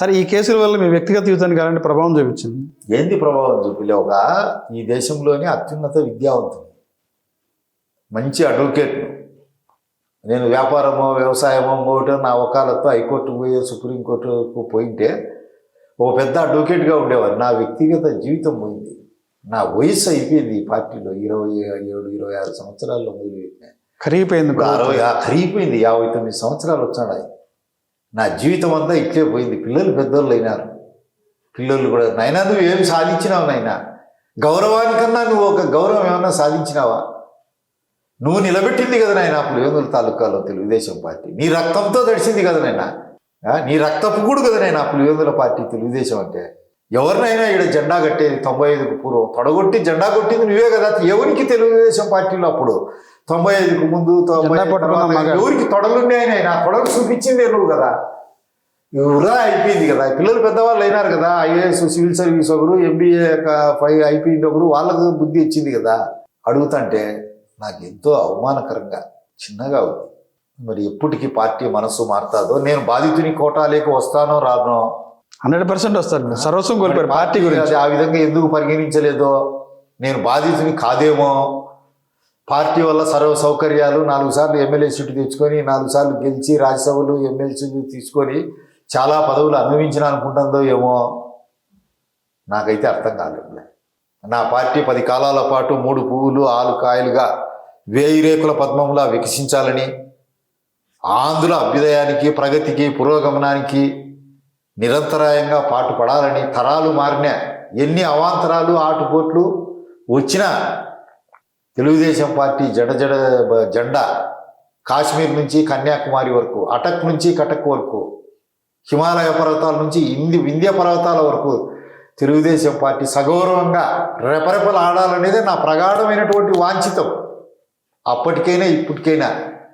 సరే ఈ కేసుల వల్ల మీ వ్యక్తిగత జీవితానికి ఎలాంటి ప్రభావం చూపించింది? ఏంది ప్రభావం చూపిలే? ఈ దేశంలోనే అత్యున్నత విద్యావంతుడు, మంచి అడ్వకేట్ను. నేను వ్యాపారమో వ్యవసాయమో ఇంకోటో నా వకాలతో హైకోర్టుకు పోయే సుప్రీంకోర్టుకు పోయింటే ఒక పెద్ద అడ్వకేట్గా ఉండేవారు. నా వ్యక్తిగత జీవితం పోయింది. నా వయసు అయిపోయింది. ఈ పార్టీలో 27-26 సంవత్సరాల్లో మొదలుపెట్టినా. కరిగిపోయింది. కరిగిపోయింది. 59 సంవత్సరాలు వచ్చాడు ఆయన. నా జీవితం అంతా ఇట్లే పోయింది. పిల్లలు పెద్దోళ్ళు అయినారు. పిల్లలు కూడా, నైనా నువ్వు ఏం సాధించినావు నైనా? గౌరవానికన్నా నువ్వు ఒక గౌరవం ఏమన్నా సాధించినావా? నువ్వు నిలబెట్టింది కదా నాయన అప్పుడు వేముల తాలూకాలో తెలుగుదేశం పార్టీ. నీ రక్తంతో తడిసింది కదా నాయన. నీ రక్తపు కూడా కదా నాయన అప్పుడు వేముల పార్టీ తెలుగుదేశం అంటే. ఎవరినైనా ఇక్కడ జెండా కట్టేది 95కు పూర్వం తొడగొట్టి జెండా కొట్టింది నువ్వే కదా. ఎవరికి తెలుగుదేశం పార్టీలో అప్పుడు 95కు ముందు 90 ఎవరికి తొడలున్నాయని ఆయన తొడలు చూపించిందే నువ్వు కదా. వృధా అయిపోయింది కదా. పిల్లలు పెద్దవాళ్ళు అయినారు కదా. ఐఏఎస్ సివిల్ సర్వీస్ ఒకరు, MBA 5 అయిపోయింది ఒకరు. వాళ్ళకు బుద్ధి ఇచ్చింది కదా. అడుగుతుంటే నాకు ఎంతో అవమానకరంగా చిన్నగా ఉంది. మరి ఎప్పటికీ పార్టీ మనస్సు మారుతుందో, నేను బాధితుని కోటాలేక వస్తానో రానో 100% వస్తారు. సర్వస్వం కోల్పోయారు పార్టీ గురించి. ఆ విధంగా ఎందుకు పరిగణించలేదో, నేను బాధితుని కాదేమో, పార్టీ వల్ల సర్వ సౌకర్యాలు 4 సార్లు ఎమ్మెల్యే సీటు తెచ్చుకొని 4 సార్లు గెలిచి రాజ్యసభలు ఎమ్మెల్సీలు తీసుకొని చాలా పదవులు అనుభవించిన అనుకుంటుందో ఏమో నాకైతే అర్థం కాలేదు. నా పార్టీ 10 కాలాల పాటు 3 పువ్వులు 6 కాయలుగా 1000 రేకుల పద్మంలా వికసించాలని, ఆంధ్రుల అభ్యుదయానికి, ప్రగతికి, పురోగమనానికి నిరంతరాయంగా పాటుపడాలని, తరాలు మారిన ఎన్ని అవాంతరాలు ఆటుపోట్లు వచ్చినా తెలుగుదేశం పార్టీ జెండా కాశ్మీర్ నుంచి కన్యాకుమారి వరకు, అటక్ నుంచి కటక్ వరకు, హిమాలయ పర్వతాల నుంచి వింధ్య పర్వతాల వరకు తెలుగుదేశం పార్టీ సగౌరవంగా రెపరెపలు ఆడాలనేదే నా ప్రగాఢమైనటువంటి వాంఛితం. అప్పటికైనా ఇప్పటికైనా